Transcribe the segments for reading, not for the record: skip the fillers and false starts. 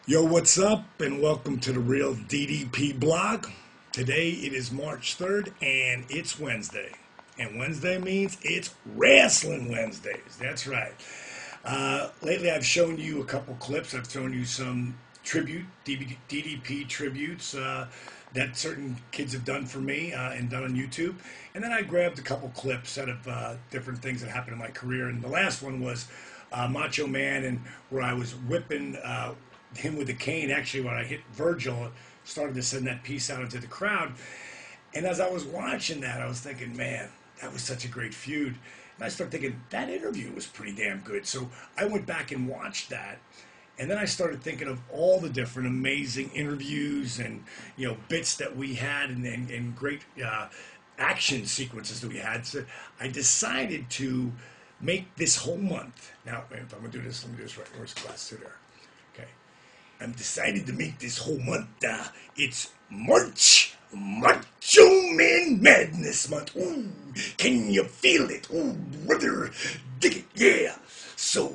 Yo, what's up? And welcome to the Real DDP blog. Today it is March 3rd and it's Wednesday. And Wednesday means it's Wrestling Wednesdays. That's right. Lately I've shown you a couple clips. I've shown you some DDP tributes that certain kids have done for me and done on YouTube. And then I grabbed a couple clips out of different things that happened in my career. And the last one was Macho Man, and where I was whipping him with a cane. Actually, when I hit Virgil, started to send that piece out into the crowd. And as I was watching that, I was thinking, man, that was such a great feud. And I started thinking, that interview was pretty damn good. So I went back and watched that. And then I started thinking of all the different amazing interviews and, bits that we had and great action sequences that we had. So I decided to make this whole month. Now, if I'm going to do this, let me do this right. Where's class to there? Okay. I'm decided to make this whole month. It's March. Macho Man Madness Month. Ooh, can you feel it? Ooh, brother, dig it, yeah. So,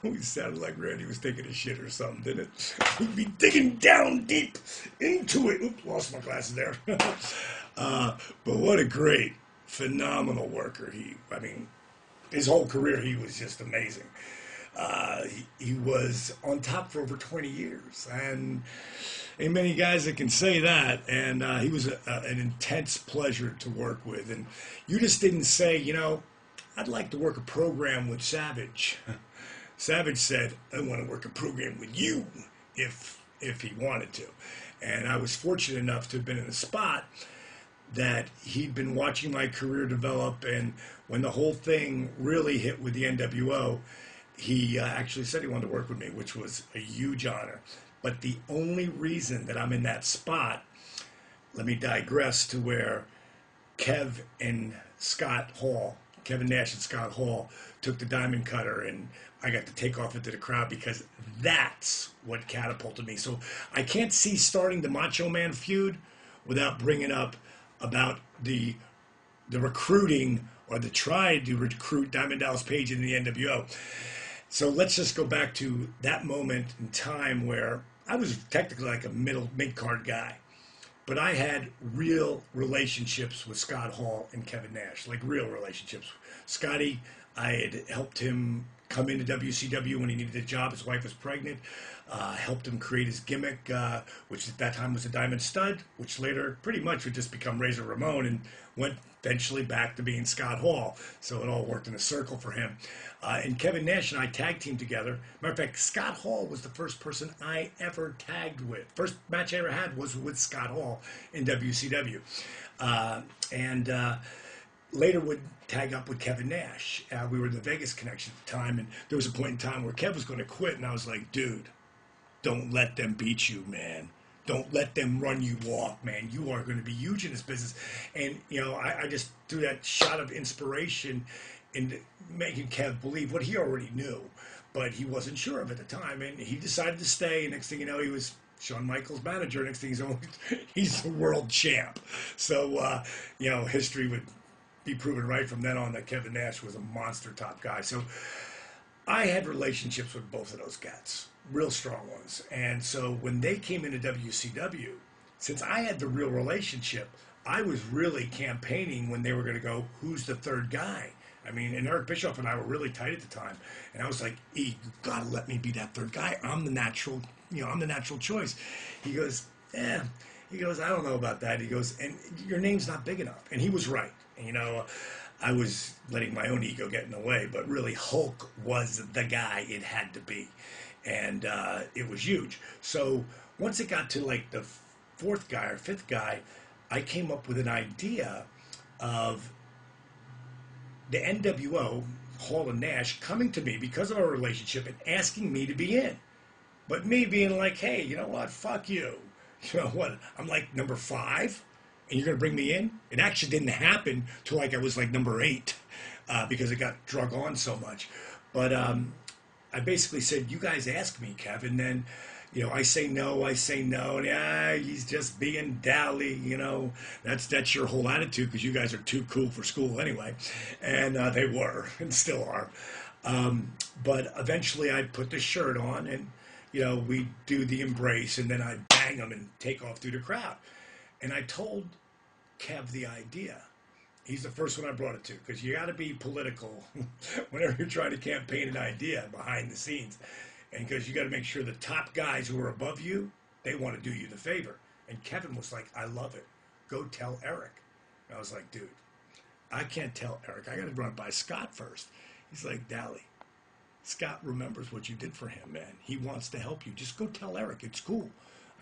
we sounded like Randy was taking a shit or something, didn't it? We'd be digging down deep into it. Oops, lost my glasses there. But what a great, phenomenal worker. His whole career, he was just amazing. He was on top for over 20 years, and ain't many guys that can say that. And he was an intense pleasure to work with. And you just didn't say, I'd like to work a program with Savage. Savage said, I want to work a program with you if he wanted to. And I was fortunate enough to have been in a spot that he'd been watching my career develop. And when the whole thing really hit with the NWO, he actually said he wanted to work with me, which was a huge honor. But the only reason that I'm in that spot, let me digress to where Kevin Nash and Scott Hall took the diamond cutter, and I got to take off into the crowd because that's what catapulted me. So I can't see starting the Macho Man feud without bringing up about the recruiting or the try to recruit Diamond Dallas Page in the NWO. So let's just go back to that moment in time where I was technically like a mid-card guy. But I had real relationships with Scott Hall and Kevin Nash, like real relationships. Scotty, I had helped him come into WCW when he needed a job. His wife was pregnant. Helped him create his gimmick, which at that time was a Diamond Stud, which later pretty much would just become Razor Ramon and went eventually back to being Scott Hall. So it all worked in a circle for him. And Kevin Nash and I tag teamed together. Matter of fact, Scott Hall was the first person I ever tagged with. First match I ever had was with Scott Hall in WCW. Later would tag up with Kevin Nash. We were in the Vegas connection at the time, and there was a point in time where Kev was going to quit, and I was like, dude, don't let them beat you, man. Don't let them run you off, man. You are going to be huge in this business. And, I just threw that shot of inspiration into making Kev believe what he already knew, but he wasn't sure of at the time. And he decided to stay. And next thing you know, he was Shawn Michaels' manager. Next thing he's the world champ. So, history would be proven right from then on that Kevin Nash was a monster top guy. So I had relationships with both of those guys, real strong ones. And so when they came into WCW, since I had the real relationship, I was really campaigning when they were going to go, who's the third guy? And Eric Bischoff and I were really tight at the time. And I was like, E, you got to let me be that third guy. I'm the natural choice. He goes, He goes, I don't know about that. He goes, and your name's not big enough. And he was right. I was letting my own ego get in the way, but really Hulk was the guy it had to be. And it was huge. So once it got to like the fourth guy or fifth guy, I came up with an idea of the NWO, Hall and Nash, coming to me because of our relationship and asking me to be in. But me being like, hey, you know what? Fuck you. You know what? I'm like number 5. And you're going to bring me in? It actually didn't happen till like I was like number 8 because it got drug on so much. But I basically said, you guys ask me, Kev. And then, I say no. And he's just being dally, That's your whole attitude because you guys are too cool for school anyway. And they were and still are. But eventually I'd put the shirt on and, we'd do the embrace and then I'd bang him and take off through the crowd. And I told Kev the idea. He's the first one I brought it to because you got to be political whenever you're trying to campaign an idea behind the scenes. And because you got to make sure the top guys who are above you, they want to do you the favor. And Kevin was like, I love it. Go tell Eric. And I was like, dude, I can't tell Eric. I got to run it by Scott first. He's like, Dally, Scott remembers what you did for him, man. He wants to help you. Just go tell Eric. It's cool.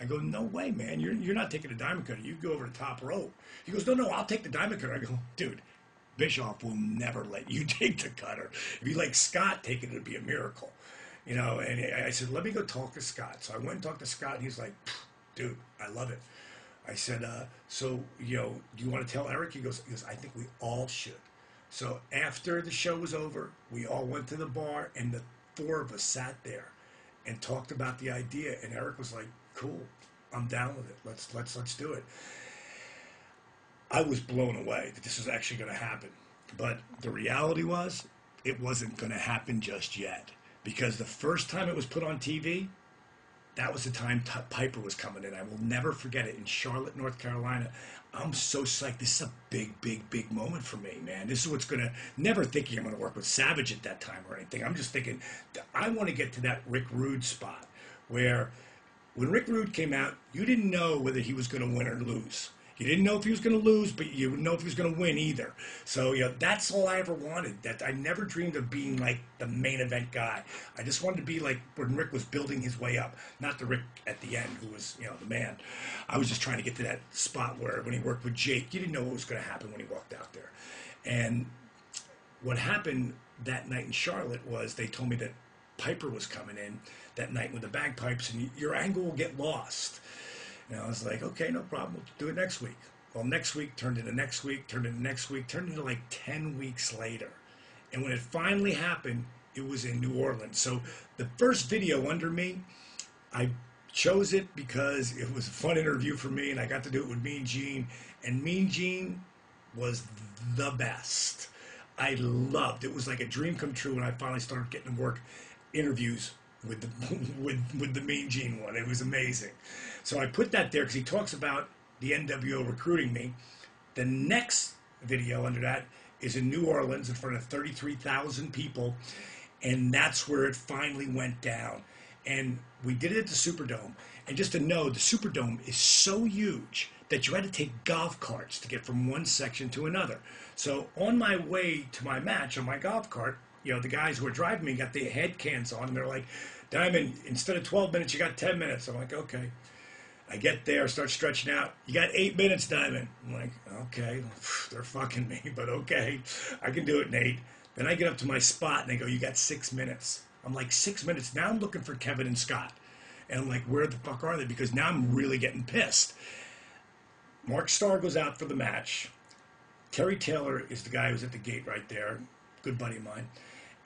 I go, no way, man. You're not taking a diamond cutter. You go over the top rope. He goes, no, I'll take the diamond cutter. I go, dude, Bischoff will never let you take the cutter. If you like Scott taking it, it'd be a miracle. And I said, let me go talk to Scott. So I went and talked to Scott, and he's like, dude, I love it. I said, so, do you want to tell Eric? He goes, I think we all should. So after the show was over, we all went to the bar, and the four of us sat there and talked about the idea. And Eric was like, cool, I'm down with it. Let's do it. I was blown away that this was actually going to happen. But the reality was, it wasn't going to happen just yet. Because the first time it was put on TV, that was the time Piper was coming in. I will never forget it in Charlotte, North Carolina. I'm so psyched. This is a big moment for me, man. This is what's going to, never thinking I'm going to work with Savage at that time or anything. I'm just thinking, I want to get to that Rick Rude spot where when Rick Rude came out, you didn't know whether he was going to win or lose. You didn't know if he was going to lose, but you didn't know if he was going to win either. So, that's all I ever wanted. That I never dreamed of being like the main event guy. I just wanted to be like when Rick was building his way up, not the Rick at the end who was, the man. I was just trying to get to that spot where when he worked with Jake, you didn't know what was going to happen when he walked out there. And what happened that night in Charlotte was they told me that Piper was coming in that night with the bagpipes, and your angle will get lost. And I was like, okay, no problem. We'll do it next week. Well, next week turned into next week, turned into next week, turned into like 10 weeks later. And when it finally happened, it was in New Orleans. So the first video under me, I chose it because it was a fun interview for me, and I got to do it with Mean Gene. And Mean Gene was the best. I loved it. It was like a dream come true when I finally started getting to work interviews with the Mean Gene one. It was amazing. So I put that there because he talks about the NWO recruiting me. The next video under that is in New Orleans in front of 33,000 people, and that's where it finally went down. And we did it at the Superdome. And just to know, the Superdome is so huge that you had to take golf carts to get from one section to another. So on my way to my match on my golf cart, the guys who were driving me got their head cans on, and they're like, Diamond, instead of 12 minutes, you got 10 minutes. I'm like, okay. I get there, start stretching out. You got 8 minutes, Diamond. I'm like, okay. They're fucking me, but okay. I can do it, Nate. Then I get up to my spot, and they go, you got 6 minutes. I'm like, 6 minutes? Now I'm looking for Kevin and Scott. And I'm like, where the fuck are they? Because now I'm really getting pissed. Mark Starr goes out for the match. Terry Taylor is the guy who's at the gate right there, good buddy of mine.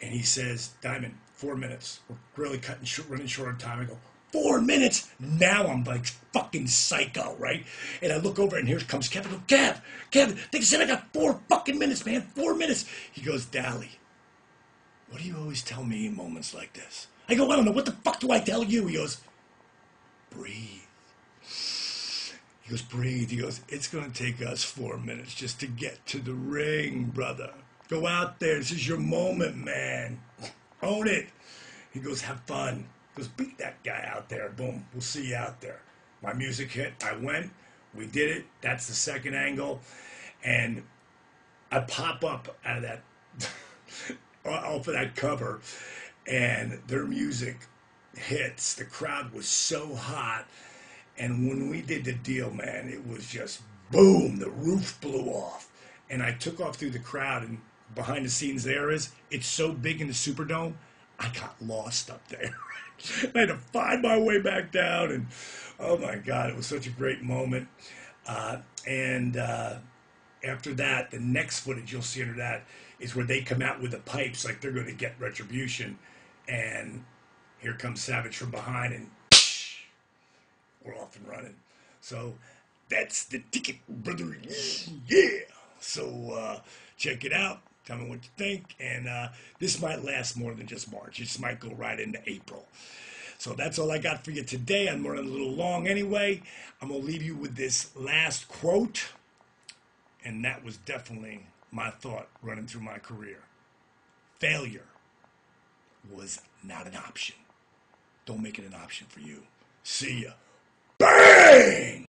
And he says, Diamond, 4 minutes. We're really running short on time. I go, 4 minutes? Now I'm like fucking psycho, right? And I look over and here comes Kevin. I go, Kevin, they said I got 4 fucking minutes, man. 4 minutes. He goes, Dally, what do you always tell me in moments like this? I go, I don't know. What the fuck do I tell you? He goes, breathe. He goes, breathe. He goes, it's going to take us 4 minutes just to get to the ring, brother. Go out there. This is your moment, man. Own it. He goes, have fun. He goes, beat that guy out there. Boom. We'll see you out there. My music hit. I went. We did it. That's the second angle. And I pop up out of that, off of that cover, and their music hits. The crowd was so hot. And when we did the deal, man, it was just boom. The roof blew off. And I took off through the crowd, and behind the scenes there is, it's so big in the Superdome, I got lost up there. I had to find my way back down, and oh my God, it was such a great moment. And after that, the next footage you'll see under that is where they come out with the pipes like they're going to get retribution, and here comes Savage from behind, and we're off and running. So that's the ticket, brother. Yeah. So check it out. Tell me what you think. And this might last more than just March. This might go right into April. So that's all I got for you today. I'm running a little long anyway. I'm going to leave you with this last quote. And that was definitely my thought running through my career. Failure was not an option. Don't make it an option for you. See ya. Bang!